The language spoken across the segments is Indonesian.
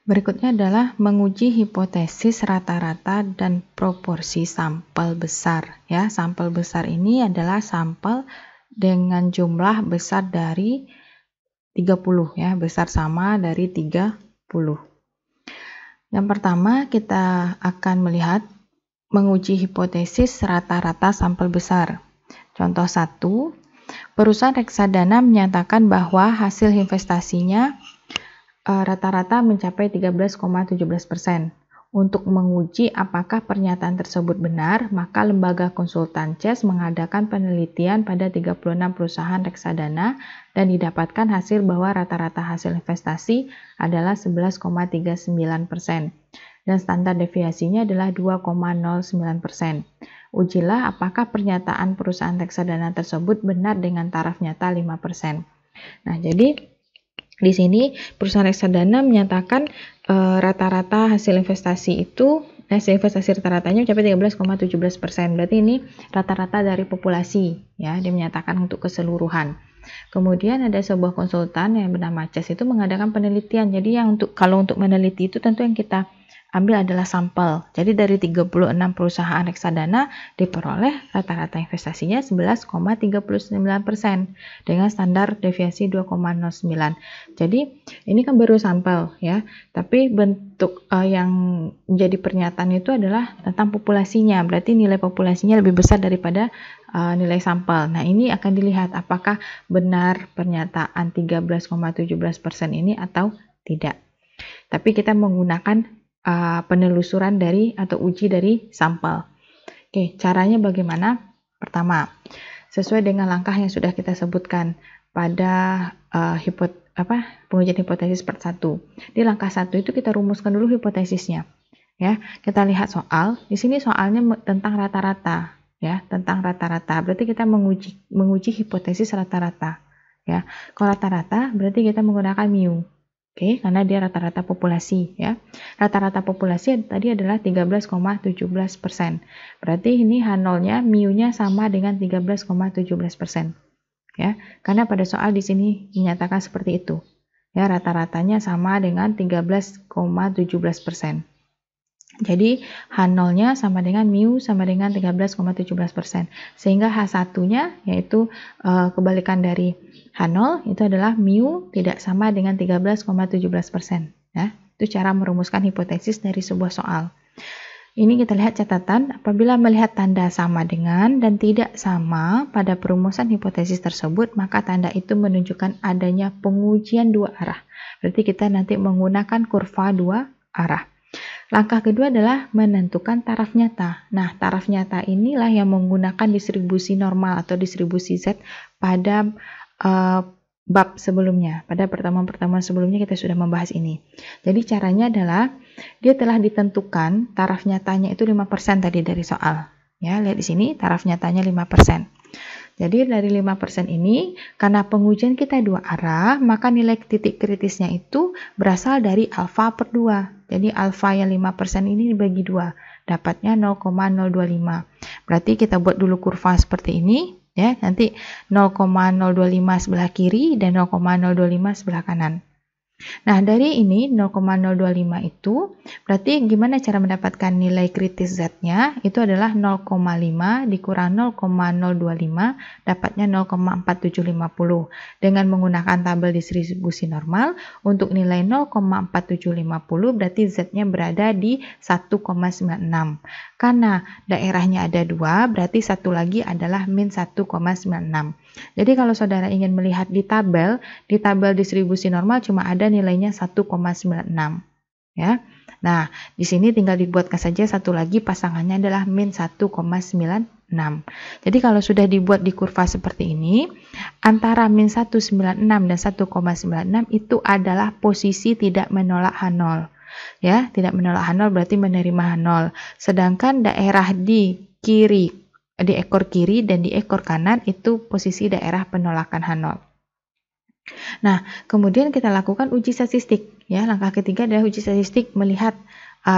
Berikutnya adalah menguji hipotesis rata-rata dan proporsi sampel besar. Ya, sampel besar ini adalah sampel dengan jumlah besar dari 30 ya, besar sama dari 30. Yang pertama kita akan melihat menguji hipotesis rata-rata sampel besar. Contoh 1, perusahaan reksadana menyatakan bahwa hasil investasinya rata-rata mencapai 13,17%. Untuk menguji apakah pernyataan tersebut benar, maka lembaga konsultan CES mengadakan penelitian pada 36 perusahaan reksadana dan didapatkan hasil bahwa rata-rata hasil investasi adalah 11,39% dan standar deviasinya adalah 2,09%. Ujilah apakah pernyataan perusahaan reksadana tersebut benar dengan taraf nyata 5%. Nah, jadi di sini perusahaan reksadana menyatakan rata-rata hasil investasi rata-ratanya mencapai 13,17%. Berarti ini rata-rata dari populasi ya, dia menyatakan untuk keseluruhan. Kemudian ada sebuah konsultan yang bernama CES itu mengadakan penelitian. Jadi kalau untuk meneliti itu tentu yang kita ambil adalah sampel. Jadi dari 36 perusahaan reksadana diperoleh rata-rata investasinya 11,39% dengan standar deviasi 2,09. Jadi ini kan baru sampel ya, tapi bentuk yang menjadi pernyataan itu adalah tentang populasinya. Berarti nilai populasinya lebih besar daripada nilai sampel. Nah, ini akan dilihat apakah benar pernyataan 13,17% ini atau tidak. Tapi kita menggunakan penelusuran atau uji dari sampel. Oke, caranya bagaimana? Pertama, sesuai dengan langkah yang sudah kita sebutkan pada pengujian hipotesis part 1. Di langkah 1 itu kita rumuskan dulu hipotesisnya. Ya, kita lihat soal. Di sini soalnya tentang rata-rata, ya, tentang rata-rata. Berarti kita menguji hipotesis rata-rata, ya. Kalau rata-rata berarti kita menggunakan mu. Oke, karena dia rata-rata populasi ya. Rata-rata populasi tadi adalah 13,17%. Berarti ini H0-nya, mu-nya sama dengan 13,17%. Ya, karena pada soal di sini menyatakan seperti itu. Ya, rata-ratanya sama dengan 13,17%. Jadi H0-nya sama dengan mu sama dengan 13,17%. Sehingga H1-nya yaitu kebalikan dari H0 itu adalah mu tidak sama dengan 13,17%. Ya, itu cara merumuskan hipotesis dari sebuah soal. Ini kita lihat catatan, apabila melihat tanda sama dengan dan tidak sama pada perumusan hipotesis tersebut, maka tanda itu menunjukkan adanya pengujian dua arah. Berarti kita nanti menggunakan kurva dua arah. Langkah kedua adalah menentukan taraf nyata. Nah, taraf nyata inilah yang menggunakan distribusi normal atau distribusi Z pada bab sebelumnya. Pada pertemuan-pertemuan sebelumnya kita sudah membahas ini. Jadi caranya adalah dia telah ditentukan taraf nyatanya itu 5% tadi dari soal. Ya, lihat di sini taraf nyatanya 5%. Jadi dari 5% ini, karena pengujian kita dua arah, maka nilai titik kritisnya itu berasal dari alfa per 2. Jadi alfa yang 5% ini dibagi 2, dapatnya 0,025. Berarti kita buat dulu kurva seperti ini, ya. Nanti 0,025 sebelah kiri dan 0,025 sebelah kanan. Nah, dari ini 0,025 itu berarti gimana cara mendapatkan nilai kritis Z-nya? Itu adalah 0,5 dikurang 0,025 dapatnya 0,4750. Dengan menggunakan tabel distribusi normal untuk nilai 0,4750 berarti Z-nya berada di 1,96. Karena daerahnya ada 2, berarti satu lagi adalah min 1,96. Jadi kalau saudara ingin melihat di tabel distribusi normal cuma ada nilainya 1,96 ya. Nah, di sini tinggal dibuatkan saja satu lagi pasangannya adalah min 1,96. Jadi kalau sudah dibuat di kurva seperti ini, antara min 196 dan 1,96 itu adalah posisi tidak menolak H0. Ya, tidak menolak H0 berarti menerima H0. Sedangkan daerah di ekor kiri dan di ekor kanan itu posisi daerah penolakan H0. Nah, kemudian kita lakukan uji statistik. Ya, langkah ketiga adalah uji statistik melihat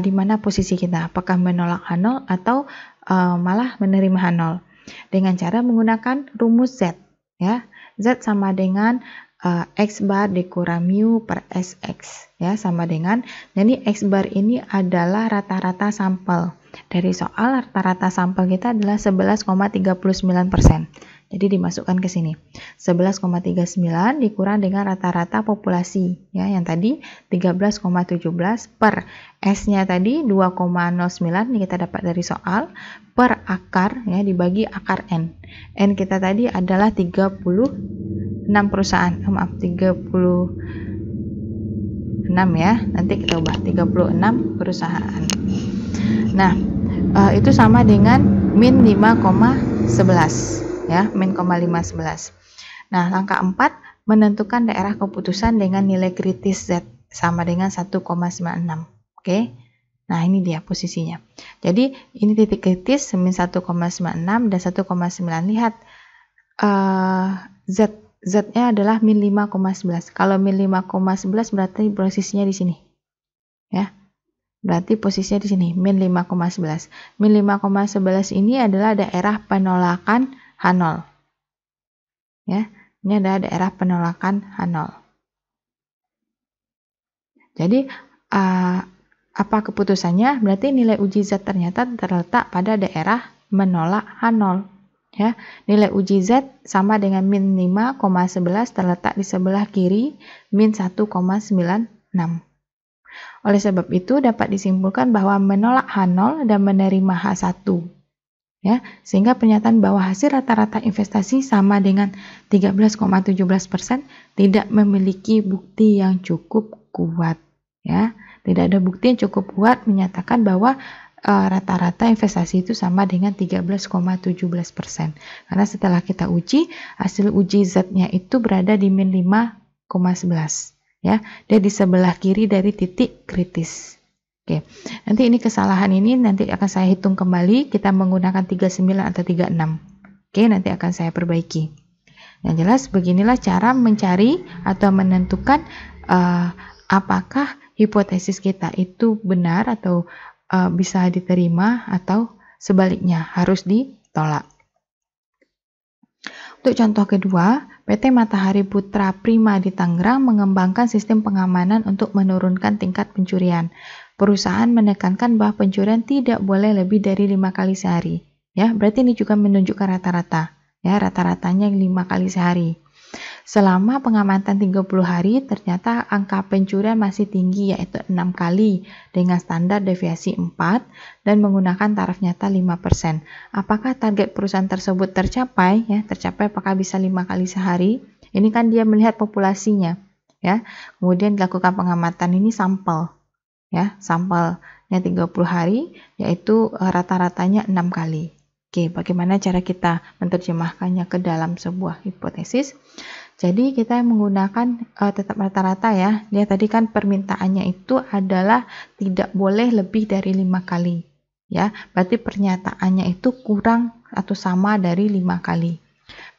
di mana posisi kita, apakah menolak H0 atau malah menerima H0 dengan cara menggunakan rumus Z. Ya, Z sama dengan X bar dikurang mu per SX, ya, sama dengan, jadi X bar ini adalah rata-rata sampel. Dari soal rata-rata sampel kita adalah 11,39%. Jadi dimasukkan ke sini. 11,39 dikurang dengan rata-rata populasi, ya, yang tadi 13,17 per S-nya tadi 2,09, ini kita dapat dari soal, per akar, ya, dibagi akar N. N kita tadi adalah 36 perusahaan, 36 ya, nanti kita ubah 36 perusahaan. Nah, itu sama dengan min 5,11. Ya, min 5,11. Nah, langkah 4, menentukan daerah keputusan dengan nilai kritis Z sama dengan 1,96. Oke. Nah, ini dia posisinya. Jadi, ini titik kritis min 1,96 dan 1,9. Lihat, Z-nya adalah min 5,11. Kalau min 5,11 berarti posisinya di sini. Ya. Berarti posisinya di sini, min 5,11. Min 5,11 ini adalah daerah penolakan H0. Ya, ini adalah daerah penolakan H0. Jadi, apa keputusannya? Berarti nilai uji Z ternyata terletak pada daerah menolak H0. Ya, nilai uji Z sama dengan min 5,11 terletak di sebelah kiri min 1,96. Oleh sebab itu dapat disimpulkan bahwa menolak H0 dan menerima H1. Ya, sehingga pernyataan bahwa hasil rata-rata investasi sama dengan 13,17% tidak memiliki bukti yang cukup kuat. Ya, tidak ada bukti yang cukup kuat menyatakan bahwa rata-rata investasi itu sama dengan 13,17%. Karena setelah kita uji, hasil uji Z-nya itu berada di min 5,11. Ya, dia di sebelah kiri dari titik kritis. Oke, nanti ini kesalahan ini nanti akan saya hitung kembali, kita menggunakan 39 atau 36. Oke, nanti akan saya perbaiki. Yang jelas beginilah cara mencari atau menentukan apakah hipotesis kita itu benar atau bisa diterima atau sebaliknya harus ditolak. Untuk contoh kedua, PT Matahari Putra Prima di Tangerang mengembangkan sistem pengamanan untuk menurunkan tingkat pencurian. Perusahaan menekankan bahwa pencurian tidak boleh lebih dari 5 kali sehari. Ya, berarti ini juga menunjukkan rata-rata. Ya, rata-ratanya 5 kali sehari. Selama pengamatan 30 hari, ternyata angka pencurian masih tinggi, yaitu 6 kali dengan standar deviasi 4 dan menggunakan taraf nyata 5%. Apakah target perusahaan tersebut tercapai? Ya, tercapai apakah bisa 5 kali sehari? Ini kan dia melihat populasinya. Ya, kemudian dilakukan pengamatan ini sampel. Ya, sampelnya 30 hari, yaitu rata-ratanya 6 kali. Oke, bagaimana cara kita menerjemahkannya ke dalam sebuah hipotesis? Jadi kita menggunakan tetap rata-rata ya. Dia tadi kan permintaannya itu adalah tidak boleh lebih dari 5 kali. Ya, berarti pernyataannya itu kurang atau sama dari 5 kali.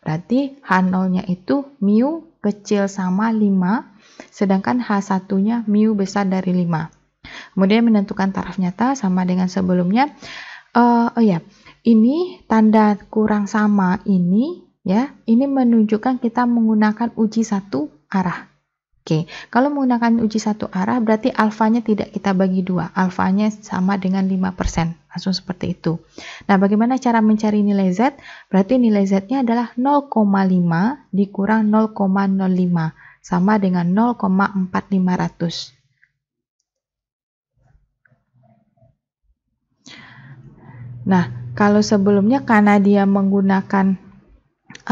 Berarti H0-nya itu mu kecil sama 5, sedangkan H1-nya mu besar dari 5. Kemudian menentukan taraf nyata sama dengan sebelumnya. Ini tanda kurang sama ini. Ya, ini menunjukkan kita menggunakan uji satu arah. Oke, kalau menggunakan uji satu arah berarti alfanya tidak kita bagi 2. Alfanya sama dengan 5%. Langsung seperti itu. Nah, bagaimana cara mencari nilai Z? Berarti nilai Z-nya adalah 0,5 dikurang 0,05 sama dengan 0,4500. Nah, kalau sebelumnya karena dia menggunakan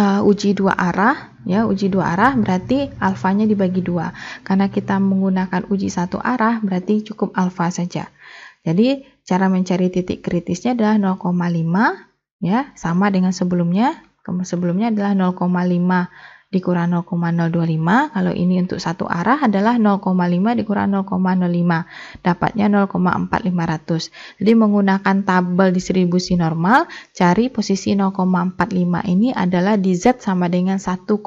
uji dua arah, ya, uji dua arah berarti alfanya dibagi 2. Karena kita menggunakan uji satu arah berarti cukup alfa saja. Jadi cara mencari titik kritisnya adalah 0,5, ya, sama dengan sebelumnya. Sebelumnya adalah 0,5 dikurang 0,025. Kalau ini untuk satu arah adalah 0,5 dikurang 0,05. Dapatnya 0,4500. Jadi menggunakan tabel distribusi normal, cari posisi 0,45 ini adalah di Z sama dengan 1,65.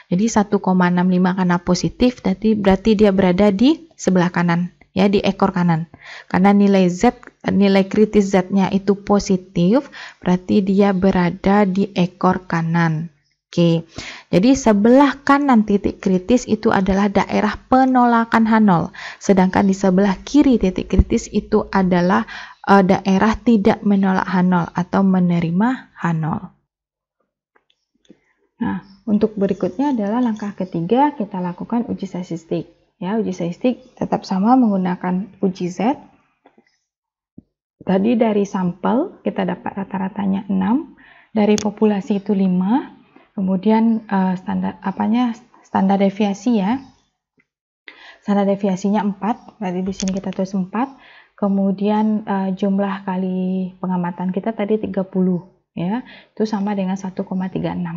Jadi 1,65 karena positif, berarti dia berada di sebelah kanan, ya, di ekor kanan. Karena nilai Z, nilai kritis Z-nya itu positif, berarti dia berada di ekor kanan. Oke, jadi sebelah kanan titik kritis itu adalah daerah penolakan H0, sedangkan di sebelah kiri titik kritis itu adalah daerah tidak menolak H0 atau menerima H0. Nah, untuk berikutnya adalah langkah ketiga, kita lakukan uji statistik. Ya, uji statistik tetap sama menggunakan uji Z. Tadi dari sampel kita dapat rata-ratanya 6, dari populasi itu 5. Kemudian standar deviasi ya. Standar deviasinya 4, berarti di sini kita tulis 4. Kemudian jumlah kali pengamatan kita tadi 30 ya. Itu sama dengan 1,36.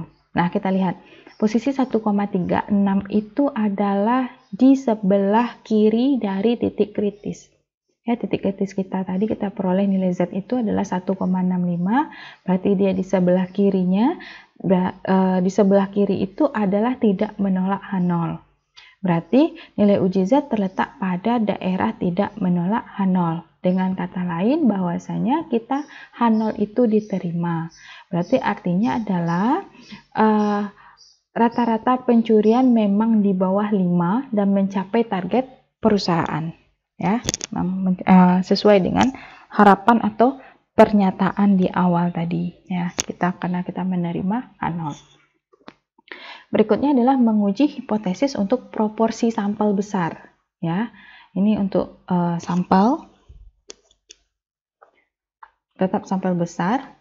Nah, kita lihat posisi 1,36 itu adalah di sebelah kiri dari titik kritis. Ya, titik kritis kita tadi kita peroleh nilai Z itu adalah 1,65, berarti dia di sebelah kirinya. Di sebelah kiri itu adalah tidak menolak H0. Berarti nilai uji Z terletak pada daerah tidak menolak H0. Dengan kata lain bahwasanya kita H0 itu diterima. Berarti artinya adalah rata-rata pencurian memang di bawah 5 dan mencapai target perusahaan. Ya, sesuai dengan harapan atau pernyataan di awal tadi ya, karena kita menerima H0. Berikutnya adalah menguji hipotesis untuk proporsi sampel besar ya. Ini untuk sampel, tetap sampel besar.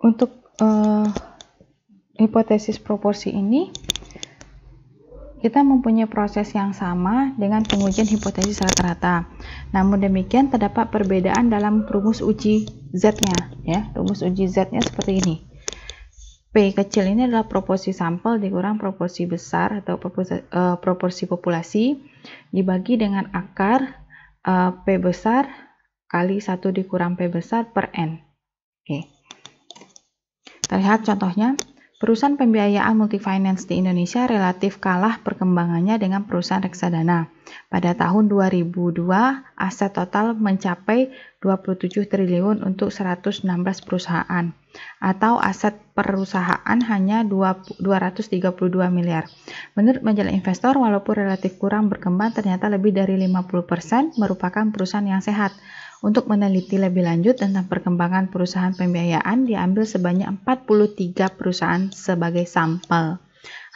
Untuk hipotesis proporsi ini kita mempunyai proses yang sama dengan pengujian hipotesis rata-rata. Namun demikian terdapat perbedaan dalam rumus uji Z-nya ya. Rumus uji Z-nya seperti ini. P kecil ini adalah proporsi sampel dikurang proporsi besar atau proporsi populasi dibagi dengan akar P besar kali 1 dikurang P besar per N. Oke. Kita lihat contohnya. Perusahaan pembiayaan multifinance di Indonesia relatif kalah perkembangannya dengan perusahaan reksadana. Pada tahun 2002, aset total mencapai 27 triliun untuk 116 perusahaan, atau aset perusahaan hanya 232 miliar. Menurut majalah investor, walaupun relatif kurang berkembang, ternyata lebih dari 50% merupakan perusahaan yang sehat. Untuk meneliti lebih lanjut tentang perkembangan perusahaan pembiayaan, diambil sebanyak 43 perusahaan sebagai sampel.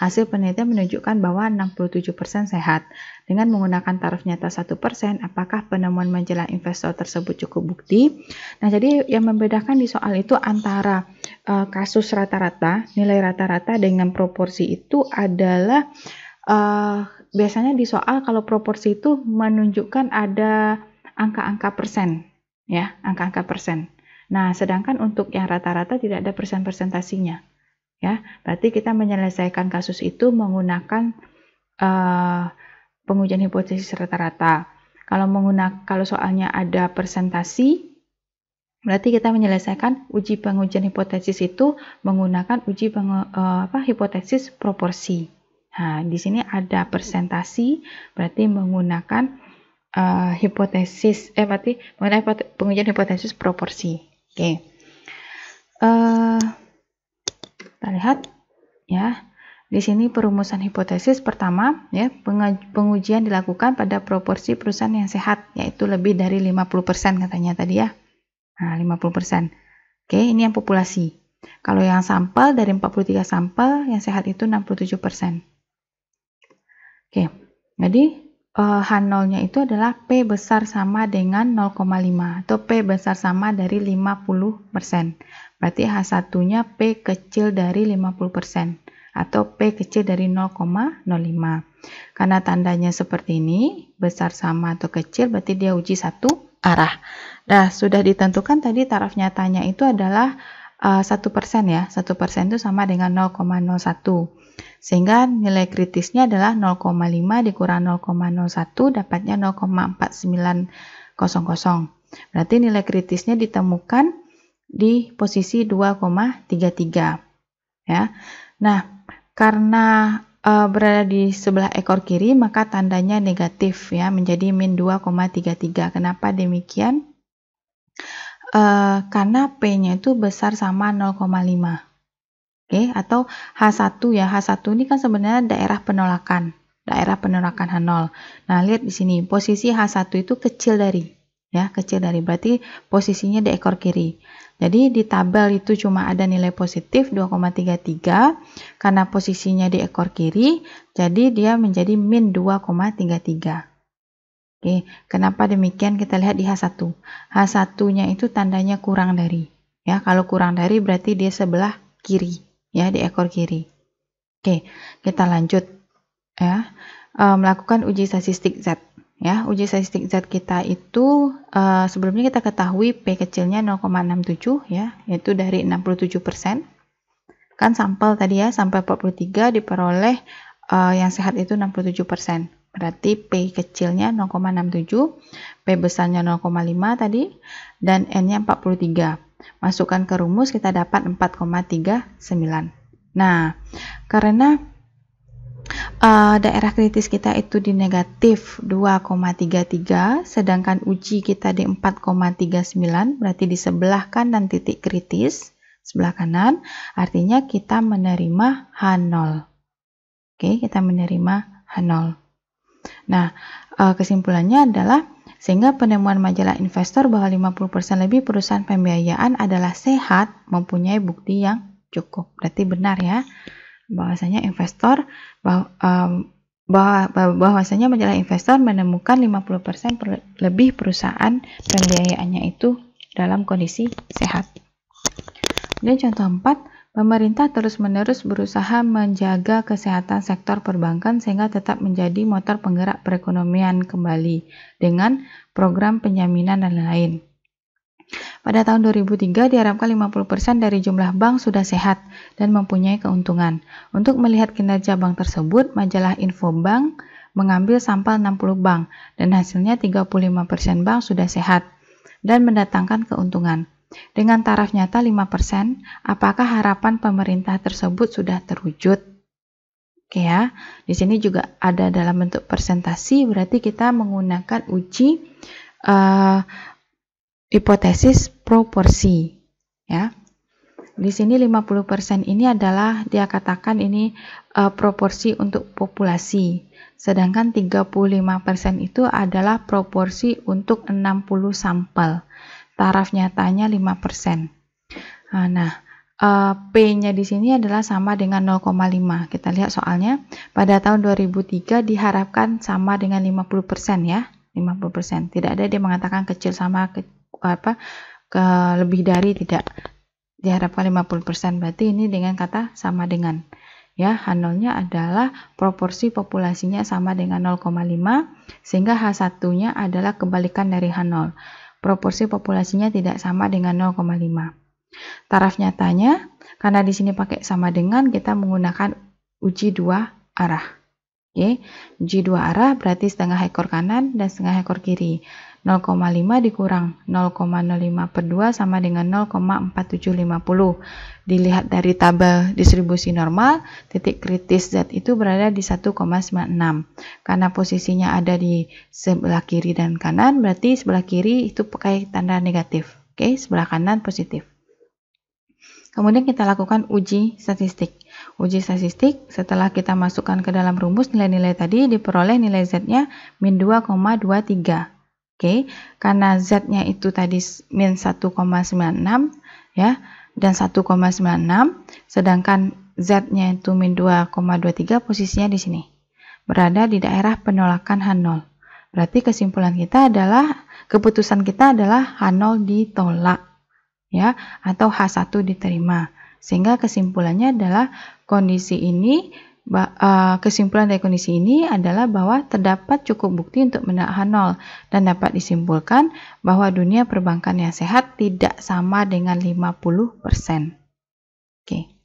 Hasil penelitian menunjukkan bahwa 67% sehat. Dengan menggunakan taraf nyata 1%, apakah penemuan majalah investor tersebut cukup bukti? Nah, jadi yang membedakan di soal itu antara kasus rata-rata, nilai rata-rata dengan proporsi itu adalah biasanya di soal kalau proporsi itu menunjukkan ada angka-angka persen, ya, angka-angka persen. Nah, sedangkan untuk yang rata-rata tidak ada persen-persentasinya, ya. Berarti kita menyelesaikan kasus itu menggunakan pengujian hipotesis rata-rata. Kalau soalnya ada persentasi, berarti kita menyelesaikan uji pengujian hipotesis itu menggunakan uji hipotesis proporsi. Nah, di sini ada persentasi, berarti menggunakan berarti mengenai pengujian hipotesis proporsi. Oke. Kita lihat ya. Di sini perumusan hipotesis pertama ya, pengujian dilakukan pada proporsi perusahaan yang sehat, yaitu lebih dari 50% katanya tadi ya. Nah, 50%. Oke, ini yang populasi. Kalau yang sampel dari 43 sampel, yang sehat itu 67%. Oke. Jadi H0-nya itu adalah P besar sama dengan 0,5 atau P besar sama dari 50%. Berarti H1-nya P kecil dari 50% atau P kecil dari 0,05. Karena tandanya seperti ini, besar sama atau kecil, berarti dia uji satu arah. Nah, sudah ditentukan tadi taraf nyatanya itu adalah 1% ya. 1% itu sama dengan 0,01. Sehingga nilai kritisnya adalah 0,5 dikurang 0,01 dapatnya 0,4900. Berarti nilai kritisnya ditemukan di posisi 2,33 ya. Nah, karena berada di sebelah ekor kiri maka tandanya negatif ya, menjadi min 2,33. Kenapa demikian? karena P-nya itu besar sama 0,5. Oke, atau H1 ya. H1 ini kan sebenarnya daerah penolakan H0. Nah, lihat di sini posisi H1 itu kecil dari berarti posisinya di ekor kiri. Jadi di tabel itu cuma ada nilai positif 2,33 karena posisinya di ekor kiri, jadi dia menjadi min 2,33. Oke, kenapa demikian? Kita lihat di H1. H1-nya itu tandanya kurang dari. Ya, kalau kurang dari berarti dia sebelah kiri, ya, di ekor kiri. Oke, kita lanjut ya. Melakukan uji statistik Z. Ya, uji statistik Z kita itu sebelumnya kita ketahui P kecilnya 0,67 ya, yaitu dari 67%. Kan sampel tadi ya, sampel 43 diperoleh yang sehat itu 67%. Berarti P kecilnya 0,67, P besarnya 0,5 tadi, dan N-nya 43. Masukkan ke rumus kita dapat 4,39. Nah, karena daerah kritis kita itu di negatif 2,33, sedangkan uji kita di 4,39, berarti di sebelah kanan titik kritis, sebelah kanan, artinya kita menerima H0. Oke, kita menerima H0. Nah, kesimpulannya adalah sehingga penemuan majalah investor bahwa 50% lebih perusahaan pembiayaan adalah sehat mempunyai bukti yang cukup. Berarti benar ya, bahwasanya investor bahwasanya majalah investor menemukan 50% lebih perusahaan pembiayaannya itu dalam kondisi sehat. Dan contoh 4, pemerintah terus-menerus berusaha menjaga kesehatan sektor perbankan sehingga tetap menjadi motor penggerak perekonomian kembali dengan program penjaminan dan lain-lain. Pada tahun 2003 diharapkan 50% dari jumlah bank sudah sehat dan mempunyai keuntungan. Untuk melihat kinerja bank tersebut, majalah Infobank mengambil sampel 60 bank dan hasilnya 35% bank sudah sehat dan mendatangkan keuntungan. Dengan taraf nyata 5%, apakah harapan pemerintah tersebut sudah terwujud? Oke ya, di sini juga ada dalam bentuk persentasi, berarti kita menggunakan uji hipotesis proporsi ya. Di sini 50% ini adalah dia katakan ini proporsi untuk populasi. Sedangkan 35% itu adalah proporsi untuk 60 sampel. Taraf nyatanya 5%. Nah, P-nya di sini adalah sama dengan 0,5. Kita lihat soalnya. Pada tahun 2003 diharapkan sama dengan 50% ya. 50%. Tidak ada dia mengatakan kecil sama lebih dari, tidak, diharapkan 50%. Berarti ini dengan kata sama dengan ya, H0-nya adalah proporsi populasinya sama dengan 0,5 sehingga H1-nya adalah kebalikan dari H0. Proporsi populasinya tidak sama dengan 0,5. Taraf nyatanya karena di sini pakai sama dengan, kita menggunakan uji dua arah. Oke, uji dua arah berarti setengah ekor kanan dan setengah ekor kiri. 0,5 dikurang 0,05 per 2 sama dengan 0,4750. Dilihat dari tabel distribusi normal, titik kritis Z itu berada di 1,96. Karena posisinya ada di sebelah kiri dan kanan, berarti sebelah kiri itu pakai tanda negatif. Oke, sebelah kanan positif. Kemudian kita lakukan uji statistik. Uji statistik setelah kita masukkan ke dalam rumus nilai-nilai tadi, diperoleh nilai Z-nya min 2,23. Oke, karena Z-nya itu tadi min 1,96 ya, dan 1,96, sedangkan Z-nya itu min 2,23, posisinya di sini. Berada di daerah penolakan H0. Berarti kesimpulan kita adalah, keputusan kita adalah H0 ditolak ya, atau H1 diterima. Sehingga kesimpulannya adalah kesimpulan dari kondisi ini adalah bahwa terdapat cukup bukti untuk menolak H0 dan dapat disimpulkan bahwa dunia perbankan yang sehat tidak sama dengan 50%. Oke.